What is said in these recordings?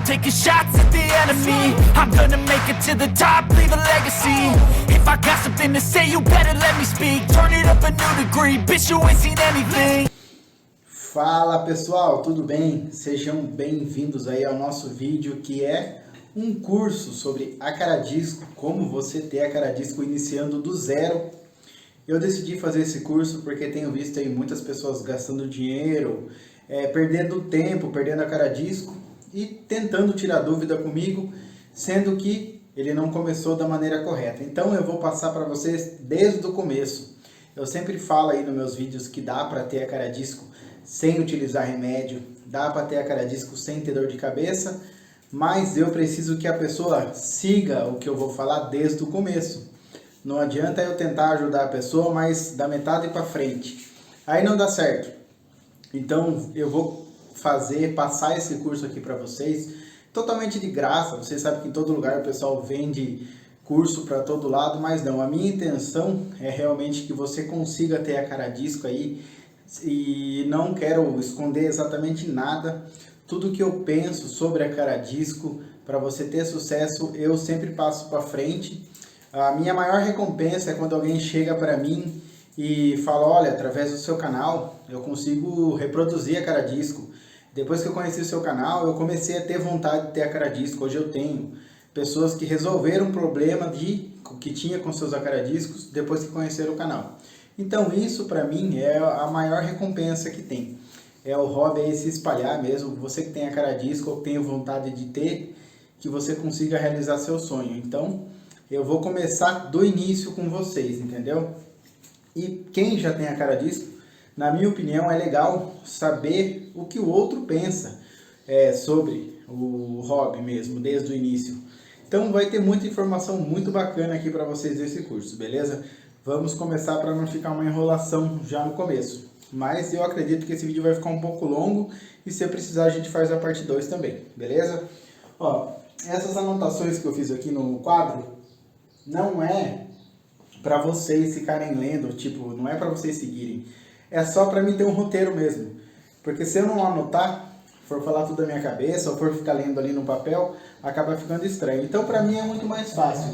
taking shots at the enemy. I'm gonna make it to the top, leave a legacy. If I got something to say, you better let me speak. Turn it up a new degree, bitch, you ain't seen anything. Fala pessoal, tudo bem? Sejam bem-vindos aí ao nosso vídeo que é um curso sobre Acaradisco, como você ter Acaradisco iniciando do zero. Eu decidi fazer esse curso porque tenho visto aí muitas pessoas gastando dinheiro, perdendo tempo, perdendo Acaradisco e tentando tirar dúvida comigo, sendo que ele não começou da maneira correta. Então eu vou passar para vocês desde o começo. Eu sempre falo aí nos meus vídeos que dá para ter Acaradisco sem utilizar remédio, dá para ter Acaradisco sem ter dor de cabeça, mas eu preciso que a pessoa siga o que eu vou falar desde o começo. Não adianta eu tentar ajudar a pessoa, mas da metade para frente. Aí não dá certo. Então eu vou passar esse curso aqui para vocês, totalmente de graça. Vocês sabem que em todo lugar o pessoal vende curso para todo lado, mas não. A minha intenção é realmente que você consiga ter Acaradisco aí, e não quero esconder exatamente nada. Tudo que eu penso sobre Acaradisco, para você ter sucesso, eu sempre passo para frente. A minha maior recompensa é quando alguém chega para mim e fala: olha, através do seu canal eu consigo reproduzir Acaradisco. Depois que eu conheci o seu canal, eu comecei a ter vontade de ter Acaradisco. Hoje eu tenho pessoas que resolveram o problema que tinha com seus Acaradiscos depois que conheceram o canal. Então isso para mim é a maior recompensa que tem. É o hobby aí se espalhar mesmo. Você que tem Acaradisco ou tem vontade de ter, que você consiga realizar seu sonho. Então eu vou começar do início com vocês, entendeu? E quem já tem Acaradisco, na minha opinião, é legal saber o que o outro pensa sobre o hobby mesmo, desde o início. Então vai ter muita informação muito bacana aqui para vocês nesse curso, beleza? Vamos começar para não ficar uma enrolação já no começo. Mas eu acredito que esse vídeo vai ficar um pouco longo e se precisar a gente faz a parte 2 também, beleza? Ó, essas anotações que eu fiz aqui no quadro não é para vocês ficarem lendo, tipo, não é para vocês seguirem. É só para mim ter um roteiro mesmo. Porque se eu não anotar, for falar tudo da minha cabeça ou for ficar lendo ali no papel, acaba ficando estranho. Então para mim é muito mais fácil.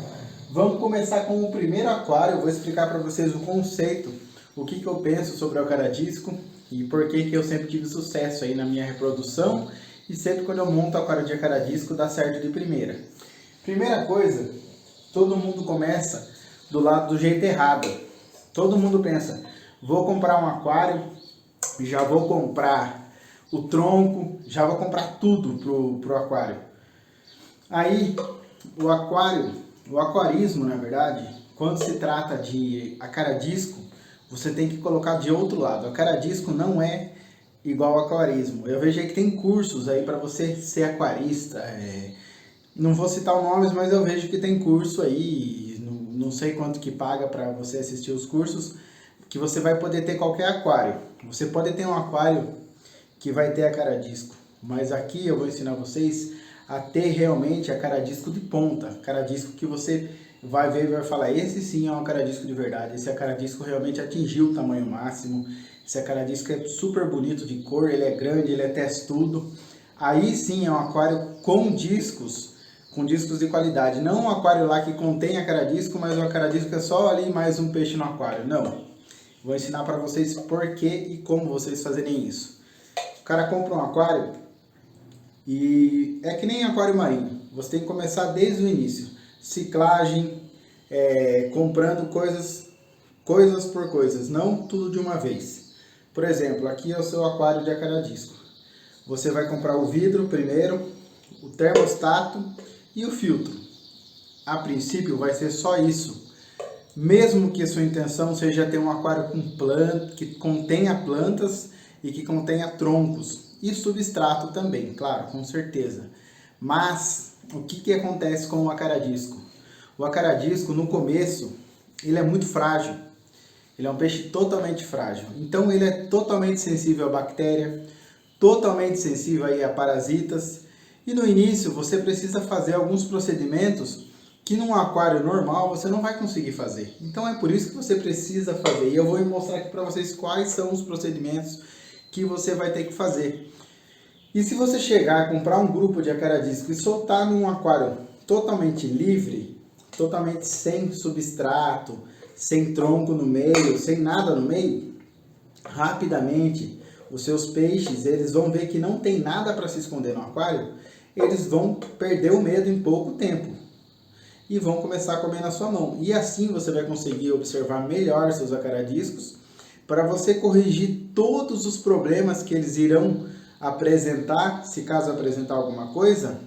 Vamos começar com o primeiro aquário. Eu vou explicar para vocês o conceito, o que eu penso sobre o Acaradisco e por que eu sempre tive sucesso aí na minha reprodução e sempre quando eu monto aquário de Acaradisco dá certo de primeira. Primeira coisa, todo mundo começa do lado do jeito errado. Todo mundo pensa: vou comprar um aquário, já vou comprar o tronco, já vou comprar tudo pro aquário. Aí o aquarismo, na verdade, quando se trata de Acaradisco, você tem que colocar de outro lado. Acaradisco não é igual ao aquarismo. Eu vejo aí que tem cursos aí para você ser aquarista. Não vou citar nomes, mas eu vejo que tem curso aí, não sei quanto que paga para você assistir os cursos, que você vai poder ter qualquer aquário. Você pode ter um aquário que vai ter Acaradisco, mas aqui eu vou ensinar vocês a ter realmente Acaradisco de ponta. Acaradisco que você vai ver e vai falar: esse sim é um Acaradisco de verdade, esse Acaradisco realmente atingiu o tamanho máximo, esse Acaradisco é super bonito de cor, ele é grande, ele é testudo. Aí sim é um aquário com discos de qualidade, não um aquário lá que contém Acaradisco, mas o Acaradisco é só ali mais um peixe no aquário, não. Vou ensinar para vocês por que e como vocês fazerem isso. O cara compra um aquário e é que nem aquário marinho. Você tem que começar desde o início. Ciclagem, comprando coisas por coisas, não tudo de uma vez. Por exemplo, aqui é o seu aquário de Acaradisco. Você vai comprar o vidro primeiro, o termostato e o filtro. A princípio vai ser só isso. Mesmo que a sua intenção seja ter um aquário que contenha plantas e que contenha troncos e substrato também, claro, com certeza. Mas o que acontece com o Acaradisco? O Acaradisco, no começo, ele é muito frágil. Ele é um peixe totalmente frágil. Então ele é totalmente sensível a bactéria, totalmente sensível aí a parasitas. E no início você precisa fazer alguns procedimentos que num aquário normal você não vai conseguir fazer. Então é por isso que você precisa fazer. E eu vou mostrar aqui para vocês quais são os procedimentos que você vai ter que fazer. E se você chegar a comprar um grupo de acaradisco e soltar num aquário totalmente livre, totalmente sem substrato, sem tronco no meio, sem nada no meio, rapidamente os seus peixes, eles vão ver que não tem nada para se esconder no aquário, eles vão perder o medo em pouco tempo e vão começar a comer na sua mão. E assim você vai conseguir observar melhor seus acaradiscos para você corrigir todos os problemas que eles irão apresentar, se caso apresentar alguma coisa,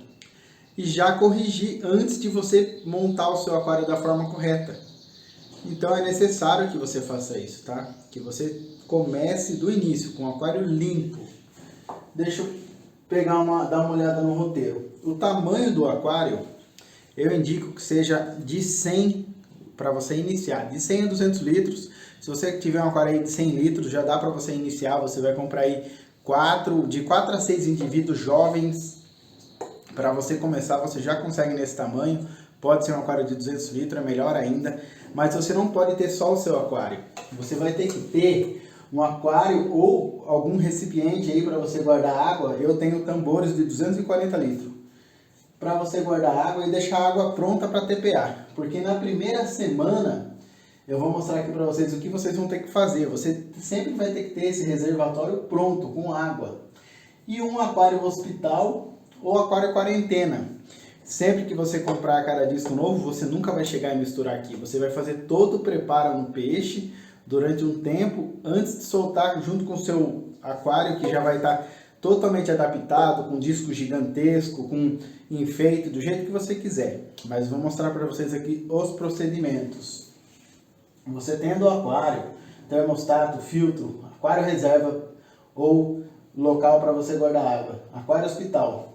e já corrigir antes de você montar o seu aquário da forma correta. Então é necessário que você faça isso, tá? Que você comece do início, com o aquário limpo. Deixa eu dar uma olhada no roteiro. O tamanho do aquário, eu indico que seja de 100 para você iniciar. De 100 a 200 litros. Se você tiver um aquário aí de 100 litros, já dá para você iniciar. Você vai comprar aí de 4 a 6 indivíduos jovens. Para você começar, você já consegue nesse tamanho. Pode ser um aquário de 200 litros, é melhor ainda. Mas você não pode ter só o seu aquário. Você vai ter que ter um aquário ou algum recipiente aí para você guardar água. Eu tenho tambores de 240 litros. Para você guardar água e deixar a água pronta para TPA. Porque na primeira semana, eu vou mostrar aqui para vocês o que vocês vão ter que fazer. Você sempre vai ter que ter esse reservatório pronto, com água. E um aquário hospital ou aquário quarentena. Sempre que você comprar acaradisco novo, você nunca vai chegar e misturar aqui. Você vai fazer todo o preparo no peixe durante um tempo, antes de soltar junto com o seu aquário, que já vai estar totalmente adaptado, com disco gigantesco, com enfeite, do jeito que você quiser. Mas vou mostrar para vocês aqui os procedimentos. Você tendo o aquário, termostato, filtro, aquário reserva ou local para você guardar água, aquário hospital.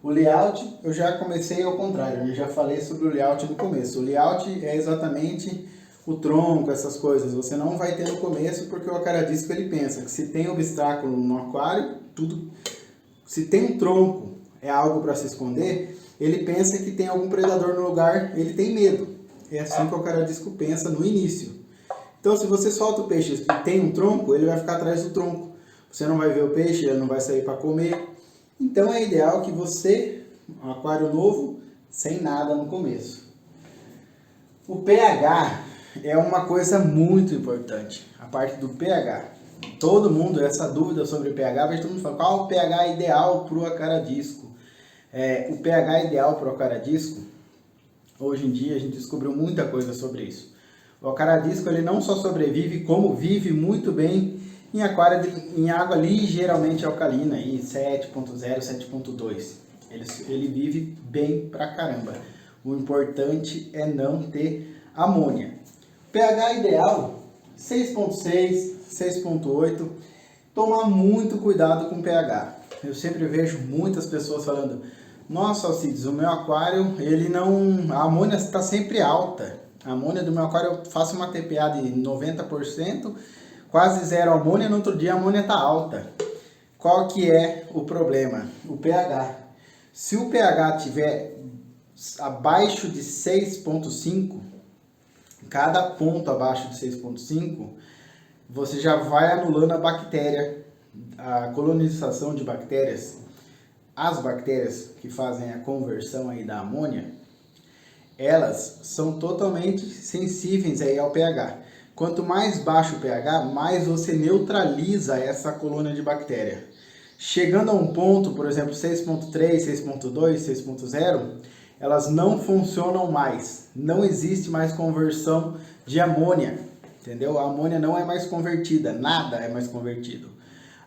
O layout, eu já comecei ao contrário, eu já falei sobre o layout no começo. O layout é exatamente o tronco, essas coisas. Você não vai ter no começo, porque o acaradisco ele pensa que se tem obstáculo no aquário, se tem um tronco, é algo para se esconder, ele pensa que tem algum predador no lugar, ele tem medo. É assim que o acaradisco pensa no início. Então, se você solta o peixe e tem um tronco, ele vai ficar atrás do tronco. Você não vai ver o peixe, ele não vai sair para comer. Então é ideal que você, um aquário novo, sem nada no começo. O pH é uma coisa muito importante, a parte do pH. Todo mundo, essa dúvida sobre o pH, mas todo mundo fala, qual o pH ideal para o acaradisco? O pH ideal para o acaradisco, hoje em dia a gente descobriu muita coisa sobre isso. O acaradisco ele não só sobrevive, como vive muito bem em água ligeiramente alcalina, aí 7.0, 7.2. Ele vive bem pra caramba. O importante é não ter amônia. pH ideal 6.6, 6.8. Tomar muito cuidado com o pH. Eu sempre vejo muitas pessoas falando: nossa, Alcides, o meu aquário, a amônia está sempre alta. A amônia do meu aquário, eu faço uma TPA de 90%, quase zero amônia, no outro dia a amônia está alta. Qual que é o problema? O pH. Se o pH tiver abaixo de 6.5, cada ponto abaixo de 6.5, você já vai anulando a bactéria, a colonização de bactérias. As bactérias que fazem a conversão aí da amônia, elas são totalmente sensíveis aí ao pH. Quanto mais baixo o pH, mais você neutraliza essa colônia de bactéria. Chegando a um ponto, por exemplo, 6.3, 6.2, 6.0, elas não funcionam mais. Não existe mais conversão de amônia, entendeu? A amônia não é mais convertida, nada é mais convertido.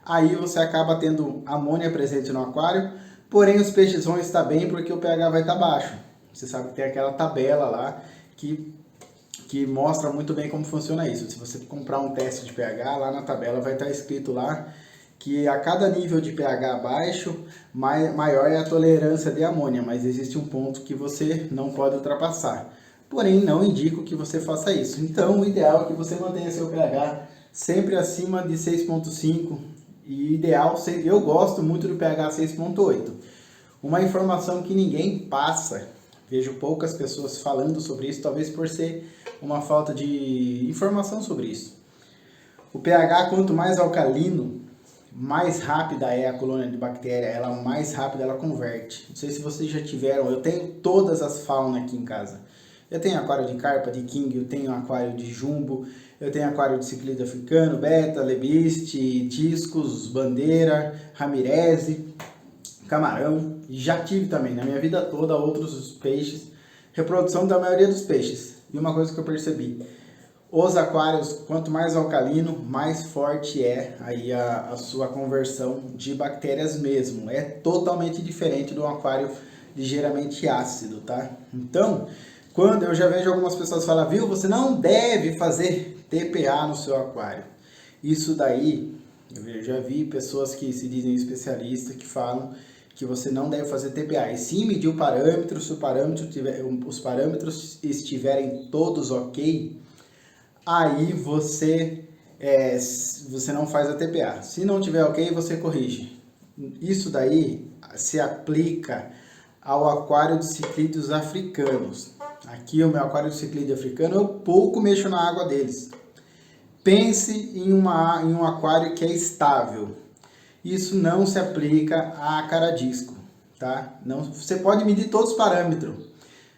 Aí você acaba tendo amônia presente no aquário, porém os peixes vão estar bem porque o pH vai estar baixo. Você sabe que tem aquela tabela lá que mostra muito bem como funciona isso. Se você comprar um teste de pH, lá na tabela vai estar escrito lá que a cada nível de pH baixo, maior é a tolerância de amônia, mas existe um ponto que você não pode ultrapassar. Porém, não indico que você faça isso. Então, o ideal é que você mantenha seu pH sempre acima de 6.5 e ideal, eu gosto muito do pH 6.8. Uma informação que ninguém passa, vejo poucas pessoas falando sobre isso, talvez por ser uma falta de informação sobre isso. O pH, quanto mais alcalino, mais rápida é a colônia de bactéria, ela mais rápida ela converte. Não sei se vocês já tiveram, eu tenho todas as faunas aqui em casa. Eu tenho aquário de carpa, de king, eu tenho aquário de jumbo, eu tenho aquário de ciclídeo africano, beta, lebiste, discos, bandeira, ramirese, camarão. Já tive também na minha vida toda outros peixes, reprodução da maioria dos peixes. E uma coisa que eu percebi, os aquários, quanto mais alcalino, mais forte é aí a sua conversão de bactérias mesmo. É totalmente diferente do aquário ligeiramente ácido, tá? Então, quando eu já vejo algumas pessoas falar, viu, você não deve fazer TPA no seu aquário. Isso daí, eu já vi pessoas que se dizem especialistas que falam que você não deve fazer TPA. E sim medir o parâmetro, se os parâmetros estiverem todos ok, aí você não faz a TPA. Se não tiver ok, você corrige. Isso daí se aplica ao aquário de ciclídeos africanos. Aqui o meu aquário de ciclídeo africano, eu pouco mexo na água deles. Pense em um aquário que é estável. Isso não se aplica a caradisco, tá? Não, você pode medir todos os parâmetros.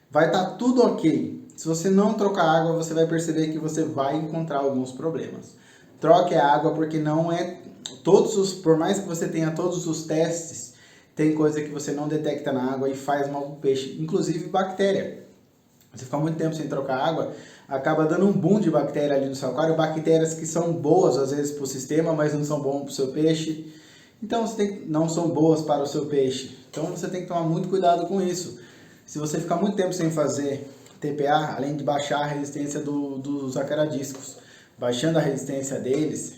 Vai estar tudo ok. Se você não trocar água, você vai perceber que você vai encontrar alguns problemas. Troque a água porque não é por mais que você tenha todos os testes, tem coisa que você não detecta na água e faz mal para o peixe, inclusive bactéria. Você ficar muito tempo sem trocar água, acaba dando um boom de bactéria ali no seu aquário, bactérias que são boas às vezes para o sistema, mas não são boas para o seu peixe. Então não são boas para o seu peixe. Então você tem que tomar muito cuidado com isso. Se você ficar muito tempo sem fazer TPA, além de baixar a resistência dos acaradiscos, baixando a resistência deles,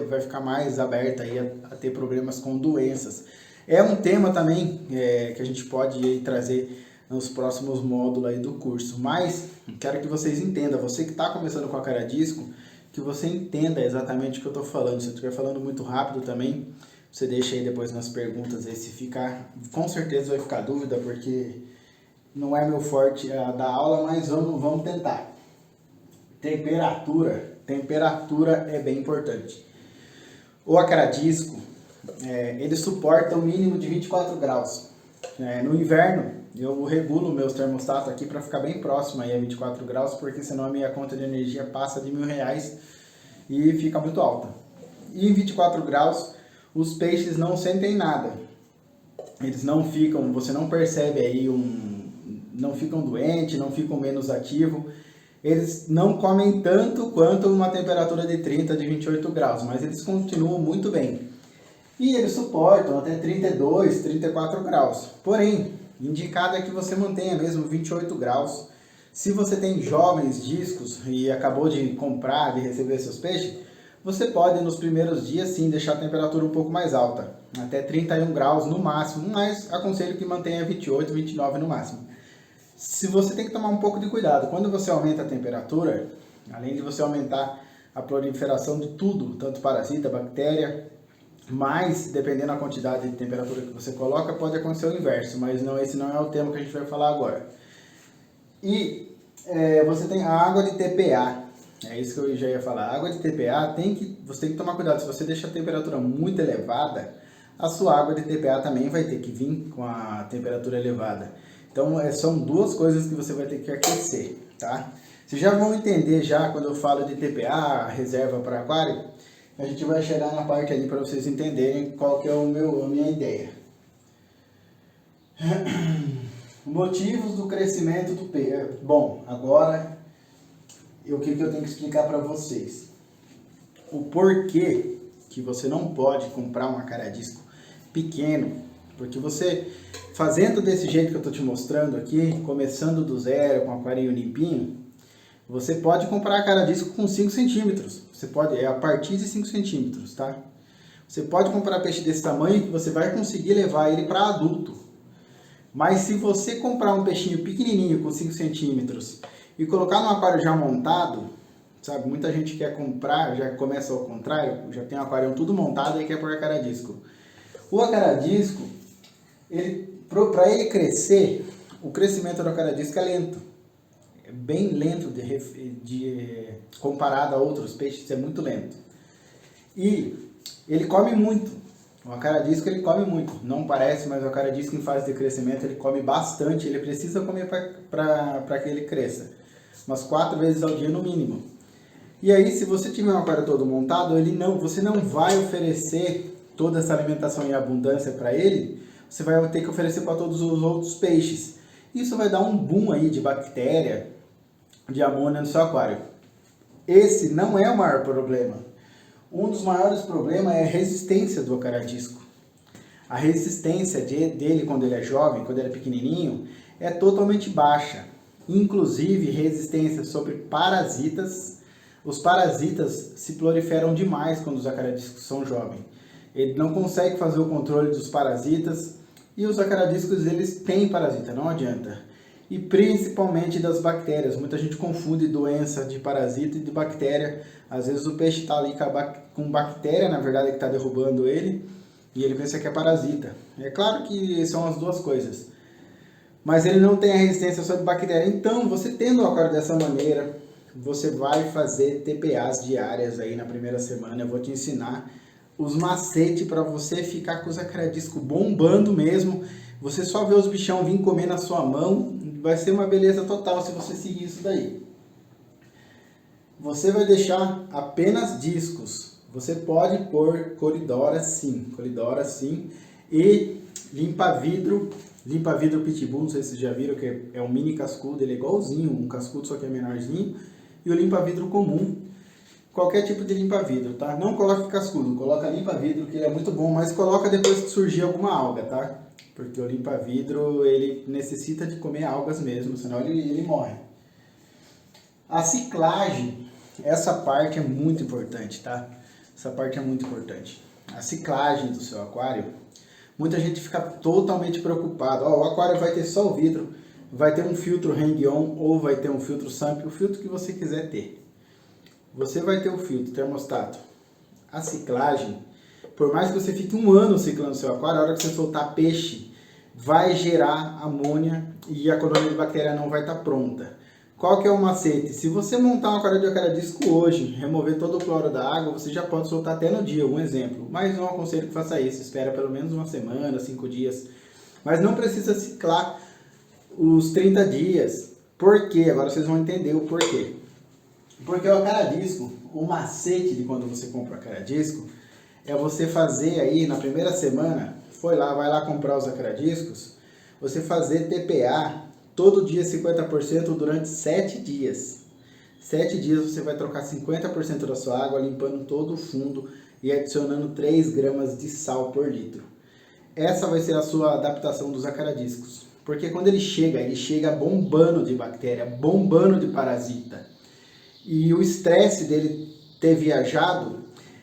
vai ficar mais aberta aí a ter problemas com doenças. É um tema também que a gente pode aí trazer nos próximos módulos aí do curso, mas quero que vocês entendam, você que está começando com acaradisco, que você entenda exatamente o que eu estou falando. Se eu estiver falando muito rápido também, você deixa aí depois nas perguntas aí, se ficar, com certeza vai ficar dúvida, porque não é meu forte da aula, mas vamos tentar. Temperatura é bem importante. O acaradisco, ele suporta um mínimo de 24 graus. No inverno, eu regulo meus termostatos aqui para ficar bem próximo aí a 24 graus, porque senão a minha conta de energia passa de R$1.000 e fica muito alta. E em 24 graus, os peixes não sentem nada. Eles não ficam, você não percebe aí não ficam doentes, não ficam menos ativos. Eles não comem tanto quanto uma temperatura de 30, de 28 graus, mas eles continuam muito bem. E eles suportam até 32, 34 graus. Porém, indicado é que você mantenha mesmo 28 graus. Se você tem jovens discos e acabou de comprar, de receber seus peixes, você pode nos primeiros dias sim deixar a temperatura um pouco mais alta, até 31 graus no máximo, mas aconselho que mantenha 28, 29 no máximo. Se você tem que tomar um pouco de cuidado, quando você aumenta a temperatura, além de você aumentar a proliferação de tudo, tanto parasita, bactéria, mas dependendo da quantidade de temperatura que você coloca, pode acontecer o inverso, mas esse não é o tema que a gente vai falar agora. E você tem a água de TPA, é isso que eu já ia falar. A água de TPA, você tem que tomar cuidado, se você deixa a temperatura muito elevada, a sua água de TPA também vai ter que vir com a temperatura elevada. Então, são duas coisas que você vai ter que aquecer, tá? Vocês já vão entender já quando eu falo de TPA, reserva para aquário, a gente vai chegar na parte ali para vocês entenderem qual que é a minha ideia. Motivos do crescimento do peixe. Bom, agora o que eu tenho que explicar para vocês. O porquê que você não pode comprar um acaradisco pequeno, porque você fazendo desse jeito que eu estou te mostrando aqui, começando do zero, com aquarinho limpinho, você pode comprar acaradisco com 5 centímetros. Você pode, a partir de 5 centímetros, tá? Você pode comprar peixe desse tamanho que você vai conseguir levar ele para adulto. Mas se você comprar um peixinho pequenininho com 5 centímetros e colocar no aquário já montado, sabe? Muita gente quer comprar, já começa ao contrário, já tem um aquário tudo montado e quer pôr acaradisco. O acaradisco, para ele crescer, o crescimento do acaradisco é lento. É bem lento comparado a outros peixes, é muito lento. E ele come muito. O acaradisco ele come muito. Não parece, mas o acaradisco em fase de crescimento ele come bastante. Ele precisa comer para que ele cresça. Umas 4 vezes ao dia no mínimo. E aí, se você tiver um aquário todo montado, você não vai oferecer toda essa alimentação em abundância para ele. Você vai ter que oferecer para todos os outros peixes. Isso vai dar um boom aí de bactéria, de amônia no seu aquário. Esse não é o maior problema. Um dos maiores problemas é a resistência do acaradisco. A resistência dele quando ele é jovem, quando ele é pequenininho, é totalmente baixa. Inclusive resistência sobre parasitas. Os parasitas se proliferam demais quando os acaradiscos são jovens. Ele não consegue fazer o controle dos parasitas e os acaradiscos eles têm parasita, não adianta. E principalmente das bactérias. Muita gente confunde doença de parasita e de bactéria. Às vezes o peixe está ali com bactéria, na verdade, que está derrubando ele, e ele pensa que é parasita. É claro que são as duas coisas. Mas ele não tem a resistência sobre bactéria. Então, você tendo o aquário dessa maneira, você vai fazer TPAs diárias aí na primeira semana. Eu vou te ensinar os macetes para você ficar com os acaradiscos bombando mesmo. Você só vê os bichão vir comer na sua mão. Vai ser uma beleza total se você seguir isso daí. Você vai deixar apenas discos. Você pode pôr Coridora sim. E limpa-vidro pitbull, não sei se vocês já viram, que é um mini cascudo, ele é igualzinho, um cascudo só que é menorzinho. E o limpa-vidro comum, qualquer tipo de limpa-vidro, tá? Não coloque cascudo, coloca limpa-vidro, que ele é muito bom, mas coloca depois que surgir alguma alga, tá? Porque o limpa-vidro, ele necessita de comer algas mesmo, senão ele morre. A ciclagem, essa parte é muito importante, tá? Essa parte é muito importante. A ciclagem do seu aquário, muita gente fica totalmente preocupada. Ó, o aquário vai ter só o vidro, vai ter um filtro hang-on ou vai ter um filtro SAMP, o filtro que você quiser ter. Você vai ter o filtro termostato. A ciclagem, por mais que você fique um ano ciclando seu aquário, a hora que você soltar peixe, vai gerar amônia e a colônia de bactéria não vai estar pronta. Qual que é o macete? Se você montar um aquário de acaradisco hoje, remover todo o cloro da água, você já pode soltar até no dia, um exemplo. Mas não aconselho que faça isso, espera pelo menos uma semana, 5 dias. Mas não precisa ciclar os 30 dias. Por quê? Agora vocês vão entender o porquê. Porque o acaradisco, o macete de quando você compra o acaradisco, é você fazer aí na primeira semana, vai lá comprar os acaradiscos, você fazer TPA todo dia 50% durante 7 dias. 7 dias você vai trocar 50% da sua água, limpando todo o fundo e adicionando 3 gramas de sal por litro. Essa vai ser a sua adaptação dos acaradiscos. Porque quando ele chega bombando de bactéria, bombando de parasita. E o estresse dele ter viajado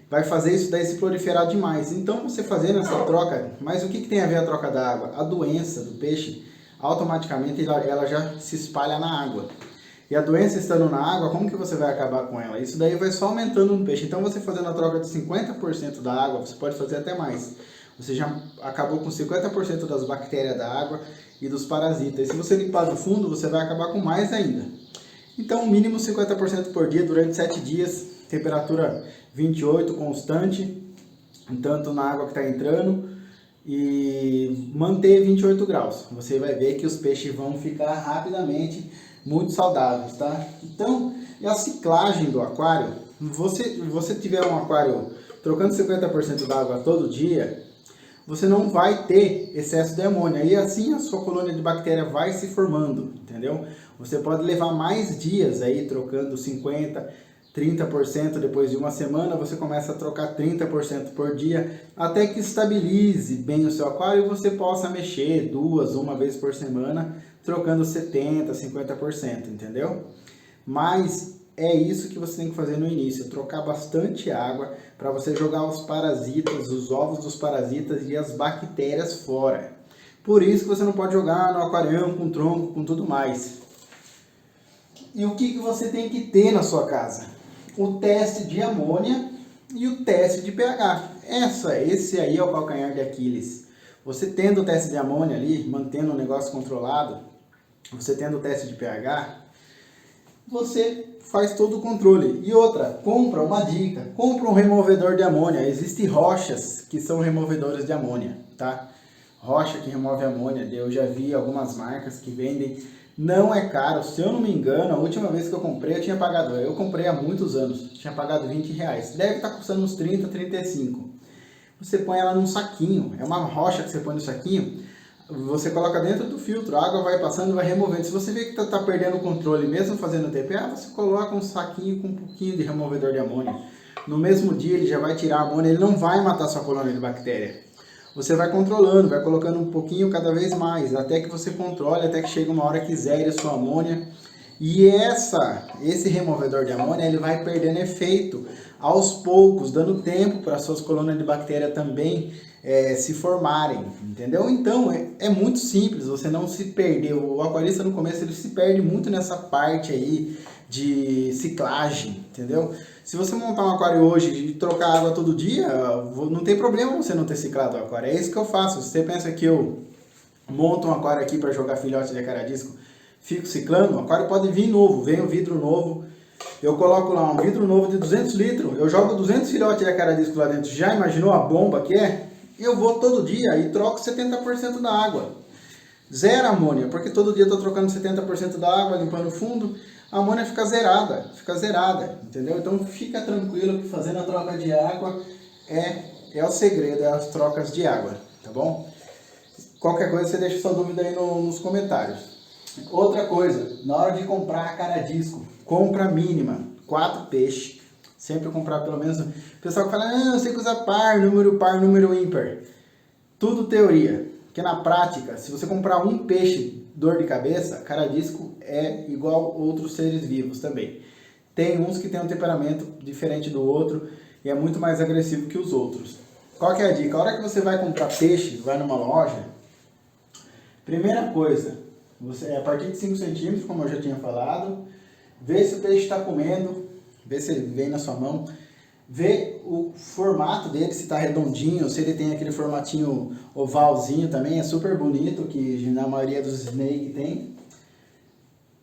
vai fazer isso daí se proliferar demais. Então você fazendo essa troca, mas o que tem a ver a troca da água? A doença do peixe, automaticamente ela já se espalha na água. E a doença estando na água, como que você vai acabar com ela? Isso daí vai só aumentando no peixe. Então você fazendo a troca de 50% da água, você pode fazer até mais. Você já acabou com 50% das bactérias da água e dos parasitas. E se você limpar do fundo, você vai acabar com mais ainda. Então, mínimo 50% por dia durante 7 dias, temperatura 28 constante, tanto na água que está entrando, e manter 28 graus. Você vai ver que os peixes vão ficar rapidamente muito saudáveis, tá? Então, e a ciclagem do aquário, você tiver um aquário trocando 50% da água todo dia, você não vai ter excesso de amônia, e assim a sua colônia de bactéria vai se formando, entendeu? Você pode levar mais dias aí trocando 50%, 30%, depois de uma semana você começa a trocar 30% por dia, até que estabilize bem o seu aquário e você possa mexer uma vez por semana, trocando 70%, 50%, entendeu? Mas é isso que você tem que fazer no início, trocar bastante água para você jogar os parasitas, os ovos dos parasitas e as bactérias fora. Por isso que você não pode jogar no aquarião com tronco, com tudo mais. E o que você tem que ter na sua casa? O teste de amônia e o teste de pH. Esse aí é o calcanhar de Aquiles. Você tendo o teste de amônia ali, mantendo o negócio controlado, você tendo o teste de pH, você faz todo o controle. E outra, compra uma dica, compra um removedor de amônia. Existem rochas que são removedores de amônia, tá? Rocha que remove amônia, eu já vi algumas marcas que vendem, não é caro, se eu não me engano, a última vez que eu comprei eu comprei há muitos anos, tinha pagado R$20, deve estar custando uns 30, 35. Você põe ela num saquinho, é uma rocha que você põe no saquinho, você coloca dentro do filtro, a água vai passando e vai removendo. Se você vê que está perdendo o controle, mesmo fazendo TPA, você coloca um saquinho com um pouquinho de removedor de amônia. No mesmo dia ele já vai tirar a amônia, ele não vai matar sua colônia de bactéria. Você vai controlando, vai colocando um pouquinho cada vez mais, até que você controle, até que chega uma hora que zere a sua amônia. E esse removedor de amônia, ele vai perdendo efeito aos poucos, dando tempo para suas colônias de bactéria também se formarem, entendeu? Então, é muito simples, você não se perder. O aquarista no começo, ele se perde muito nessa parte aí de ciclagem, entendeu? Se você montar um aquário hoje e trocar água todo dia, não tem problema você não ter ciclado o aquário. É isso que eu faço. Se você pensa que eu monto um aquário aqui para jogar filhote de acaradisco, fico ciclando, o aquário pode vir novo, vem um vidro novo, eu coloco lá um vidro novo de 200 litros, eu jogo 200 filhotes de acaradisco lá dentro, já imaginou a bomba que é? Eu vou todo dia e troco 70% da água. Zero amônia, porque todo dia eu estou trocando 70% da água, limpando o fundo, a amônia fica zerada, entendeu? Então fica tranquilo que fazendo a troca de água é o segredo, é as trocas de água, tá bom? Qualquer coisa você deixa sua dúvida aí nos comentários. Outra coisa, na hora de comprar acaradisco, compra mínima, 4 peixes. Sempre comprar pelo menos... O pessoal que fala, você usa par, número ímpar. Tudo teoria. Porque na prática, se você comprar um peixe dor de cabeça, acaradisco é igual outros seres vivos também. Tem uns que tem um temperamento diferente do outro e é muito mais agressivo que os outros. Qual que é a dica? A hora que você vai comprar peixe, vai numa loja, primeira coisa, você, a partir de 5 centímetros, como eu já tinha falado, vê se o peixe está comendo, vê se ele vem na sua mão, vê o formato dele, se está redondinho, se ele tem aquele formatinho ovalzinho também, é super bonito, que na maioria dos snake tem.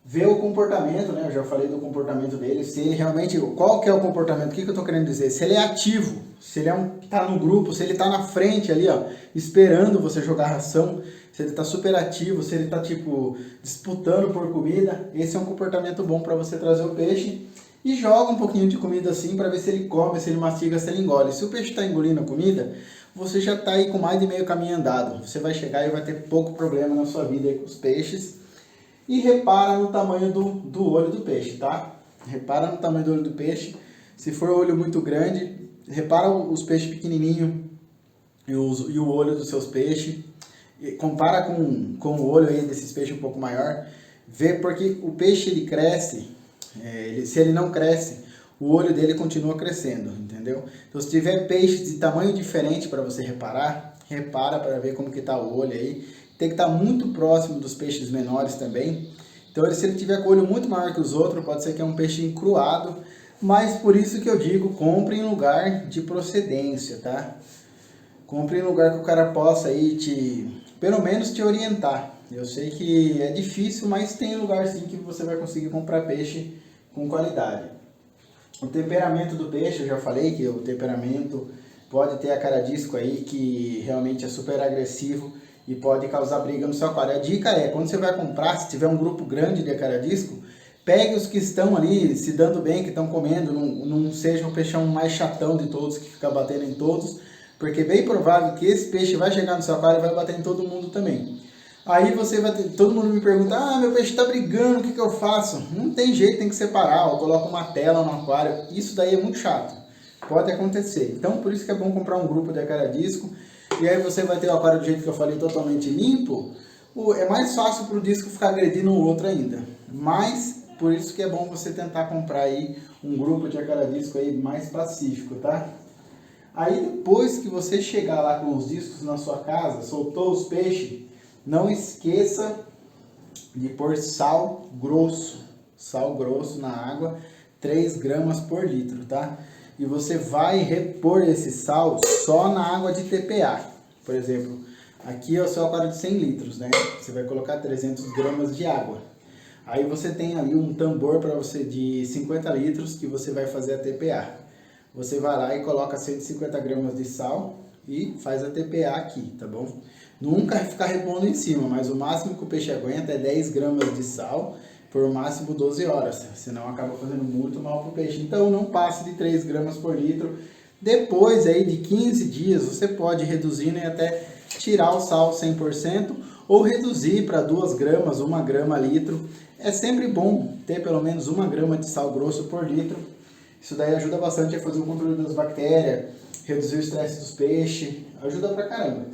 Vê o comportamento, né? Eu já falei do comportamento dele, se ele realmente, qual que é o comportamento, o que eu estou querendo dizer? Se ele é ativo, se ele tá no grupo, se ele está na frente ali, ó, esperando você jogar ração, se ele está super ativo, se ele está tipo disputando por comida, esse é um comportamento bom para você trazer o peixe. E joga um pouquinho de comida assim para ver se ele come, se ele mastiga, se ele engole. Se o peixe está engolindo a comida, você já está aí com mais de meio caminho andado. Você vai chegar e vai ter pouco problema na sua vida aí com os peixes. E repara no tamanho do olho do peixe, tá? Repara no tamanho do olho do peixe. Se for olho muito grande, repara os peixes pequenininhos e o olho dos seus peixes. E compara com o olho aí desses peixes um pouco maior. Vê, porque o peixe ele cresce... se ele não cresce, o olho dele continua crescendo, entendeu? Então se tiver peixes de tamanho diferente para você repara para ver como que está o olho aí. Tem que estar muito próximo dos peixes menores também. Então se ele tiver com o olho muito maior que os outros, pode ser que é um peixe encruado. Mas por isso que eu digo, compre em lugar de procedência, tá? Compre em lugar que o cara possa aí pelo menos te orientar. Eu sei que é difícil, mas tem lugar sim que você vai conseguir comprar peixe com qualidade. O temperamento do peixe, eu já falei que o temperamento pode ter acaradisco aí que realmente é super agressivo e pode causar briga no seu aquário. A dica é, quando você vai comprar, se tiver um grupo grande de acaradisco, pegue os que estão ali se dando bem, que estão comendo, não seja o peixão mais chatão de todos, que fica batendo em todos, porque é bem provável que esse peixe vai chegar no seu aquário e vai bater em todo mundo também. Aí você vai ter, todo mundo me pergunta, meu peixe está brigando, o que eu faço? Não tem jeito, tem que separar, eu coloco uma tela no aquário, isso daí é muito chato, pode acontecer. Então por isso que é bom comprar um grupo de acaradisco, e aí você vai ter o aquário do jeito que eu falei, totalmente limpo. É mais fácil para o disco ficar agredindo o outro ainda, mas por isso que é bom você tentar comprar aí um grupo de acaradisco aí mais pacífico, tá? Aí depois que você chegar lá com os discos na sua casa, soltou os peixes, não esqueça de pôr sal grosso na água, 3 gramas por litro, tá? E você vai repor esse sal só na água de TPA. Por exemplo, aqui é o seu aquário de 100 litros, né? Você vai colocar 300 gramas de água. Aí você tem ali um tambor para você de 50 litros que você vai fazer a TPA. Você vai lá e coloca 150 gramas de sal e faz a TPA aqui, tá bom? Nunca ficar repondo em cima, mas o máximo que o peixe aguenta é 10 gramas de sal por máximo 12 horas, senão acaba fazendo muito mal para o peixe. Então não passe de 3 gramas por litro. Depois aí de 15 dias você pode reduzir e até tirar o sal 100% ou reduzir para 2 gramas, 1 grama litro. É sempre bom ter pelo menos 1 grama de sal grosso por litro. Isso daí ajuda bastante a fazer o controle das bactérias, reduzir o estresse dos peixes, ajuda pra caramba.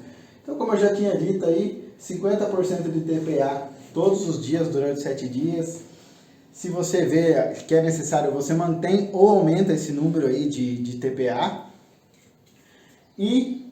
Então, como eu já tinha dito aí, 50% de TPA todos os dias durante 7 dias. Se você vê que é necessário, você mantém ou aumenta esse número aí de TPA. E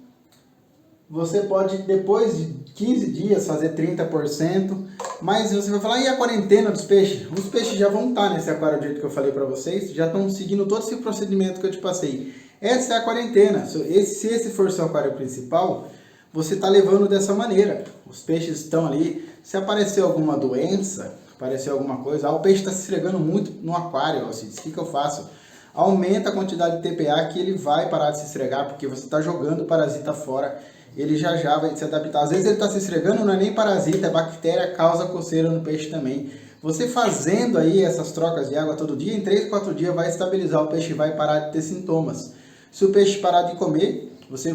você pode, depois de 15 dias, fazer 30%. Mas você vai falar, e a quarentena dos peixes? Os peixes já vão estar nesse aquário do jeito que eu falei para vocês, já estão seguindo todo esse procedimento que eu te passei. Essa é a quarentena. Se esse for seu aquário principal, você está levando dessa maneira. Os peixes estão ali. Se aparecer alguma doença, aparecer alguma coisa, o peixe está se esfregando muito no aquário, assim, o que eu faço? Aumenta a quantidade de TPA que ele vai parar de se esfregar, porque você está jogando parasita fora. Ele já vai se adaptar. Às vezes ele está se esfregando, não é nem parasita, é bactéria, causa coceira no peixe também. Você fazendo aí essas trocas de água todo dia, em 3, 4 dias vai estabilizar, o peixe vai parar de ter sintomas. Se o peixe parar de comer, você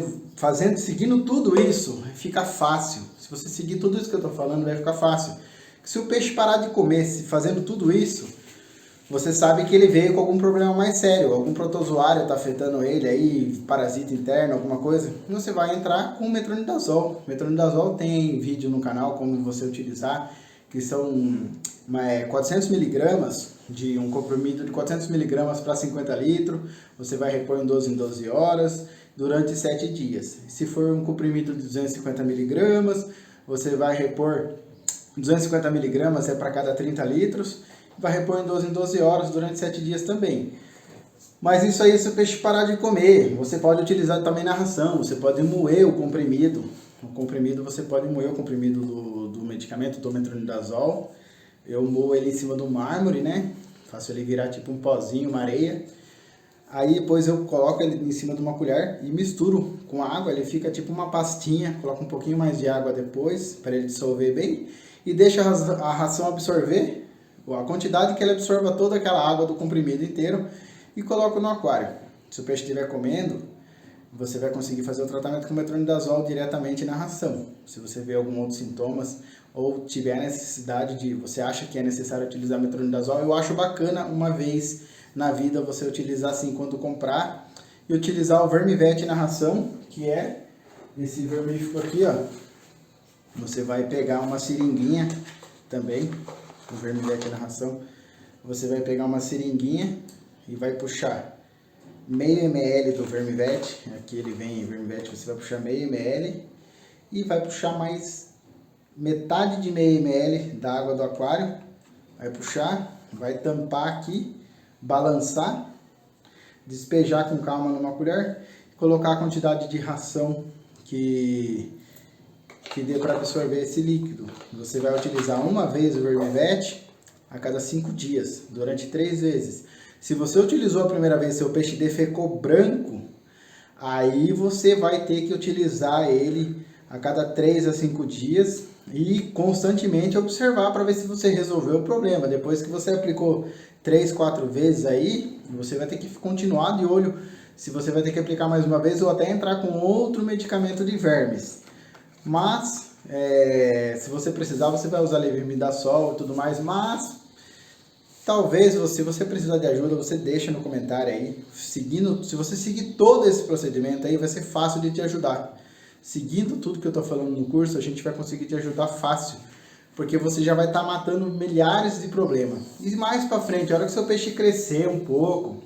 seguindo tudo isso, fica fácil. Se você seguir tudo isso que eu estou falando, vai ficar fácil. Se o peixe parar de comer, fazendo tudo isso, você sabe que ele veio com algum problema mais sério, algum protozoário está afetando ele aí, parasita interno, alguma coisa, você vai entrar com metronidazol. Metronidazol tem vídeo no canal como você utilizar, que são 400 miligramas de um comprimido de 400 miligramas para 50 litros, você vai repor em 12 horas, durante 7 dias. Se for um comprimido de 250 miligramas, você vai repor 250 miligramas é para cada 30 litros, vai repor em 12 horas durante 7 dias também. Mas isso aí, se o peixe parar de comer, você pode utilizar também na ração, você pode moer o comprimido. O comprimido, você pode moer o comprimido do medicamento, do metronidazol. Eu moo ele em cima do mármore, né? Faço ele virar tipo um pozinho, uma areia. Aí depois eu coloco ele em cima de uma colher e misturo com água, ele fica tipo uma pastinha, coloco um pouquinho mais de água depois, para ele dissolver bem. E deixa a ração absorver a quantidade que ele absorva toda aquela água do comprimido inteiro e coloco no aquário. Se o peixe estiver comendo, você vai conseguir fazer o tratamento com metronidazol diretamente na ração. Se você vê algum outro sintomas ou tiver necessidade de, você acha que é necessário utilizar metronidazol, eu acho bacana uma vez na vida você utilizar assim quando comprar e utilizar o vermivete na ração, que é esse vermífugo aqui, ó. Você vai pegar uma seringuinha também, o vermivete na ração, você vai pegar uma seringuinha e vai puxar meio ml do vermivete, aqui ele vem vermivete, você vai puxar meio ml e vai puxar mais metade de meio ml da água do aquário, vai puxar, vai tampar aqui, balançar, despejar com calma numa colher, colocar a quantidade de ração que dê para absorver esse líquido. Você vai utilizar uma vez o vermivete a cada 5 dias, durante 3 vezes. Se você utilizou a primeira vez, seu peixe defecou branco, aí você vai ter que utilizar ele a cada 3 a 5 dias e constantemente observar para ver se você resolveu o problema. Depois que você aplicou 3, 4 vezes aí, você vai ter que continuar de olho se você vai ter que aplicar mais uma vez ou até entrar com outro medicamento de vermes. Mas, se você precisar, você vai usar levirmidazol e tudo mais, mas talvez, se você precisar de ajuda, você deixa no comentário aí. Se você seguir todo esse procedimento aí, vai ser fácil de te ajudar. Seguindo tudo que eu estou falando no curso, a gente vai conseguir te ajudar fácil. Porque você já vai estar matando milhares de problemas. E mais para frente, a hora que seu peixe crescer um pouco,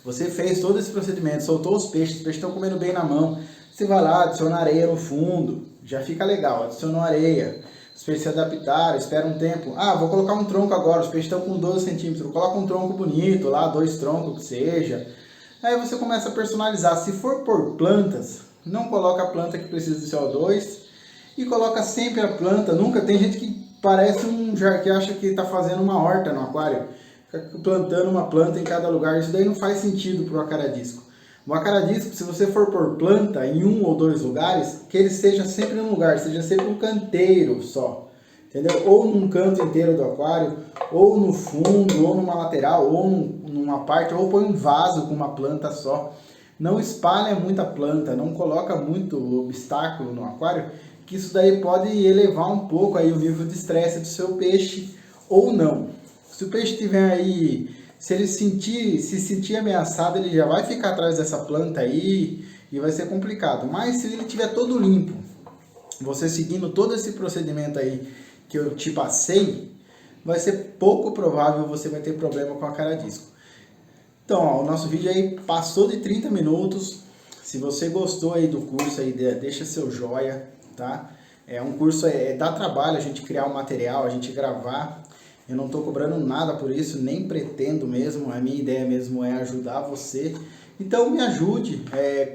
você fez todo esse procedimento, soltou os peixes estão comendo bem na mão. Você vai lá, adiciona areia no fundo, já fica legal, adiciona areia. Os peixes se adaptaram, espera um tempo. Ah, vou colocar um tronco agora, os peixes estão com 12 centímetros. Coloca um tronco bonito lá, 2 troncos que seja. Aí você começa a personalizar. Se for por plantas, não coloca a planta que precisa de CO2 e coloca sempre a planta. Nunca tem gente que parece um jardim que acha que está fazendo uma horta no aquário, fica plantando uma planta em cada lugar. Isso daí não faz sentido para o acaradisco. O acaradisco, se você for pôr planta em um ou dois lugares, que ele esteja sempre num lugar, seja sempre um canteiro só, entendeu? Ou num canto inteiro do aquário, ou no fundo, ou numa lateral, ou numa parte, ou põe um vaso com uma planta só. Não espalha muita planta, não coloca muito obstáculo no aquário, que isso daí pode elevar um pouco aí o nível de estresse do seu peixe ou não. Se o peixe tiver aí, se ele se sentir ameaçado, ele já vai ficar atrás dessa planta aí e vai ser complicado. Mas se ele tiver todo limpo, você seguindo todo esse procedimento aí que eu te passei, vai ser pouco provável você vai ter problema com acaradisco. Então, ó, o nosso vídeo aí passou de 30 minutos. Se você gostou aí do curso aí, deixa seu joia, tá? É um curso, dá trabalho a gente criar um material, a gente gravar. Eu não estou cobrando nada por isso, nem pretendo mesmo. A minha ideia mesmo é ajudar você. Então me ajude,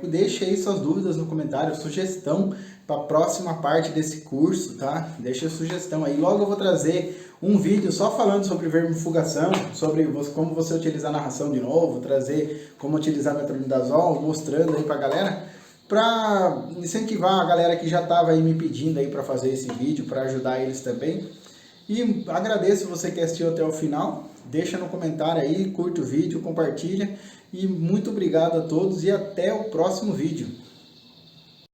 deixe aí suas dúvidas no comentário, sugestão para a próxima parte desse curso, tá? Deixa a sugestão aí. Logo eu vou trazer um vídeo só falando sobre vermifugação, sobre como você utilizar a narração de novo, trazer como utilizar metronidazol, mostrando aí para a galera, para incentivar a galera que já estava aí me pedindo aí para fazer esse vídeo, para ajudar eles também. E agradeço você que assistiu até o final, deixa no comentário aí, curte o vídeo, compartilha e muito obrigado a todos e até o próximo vídeo.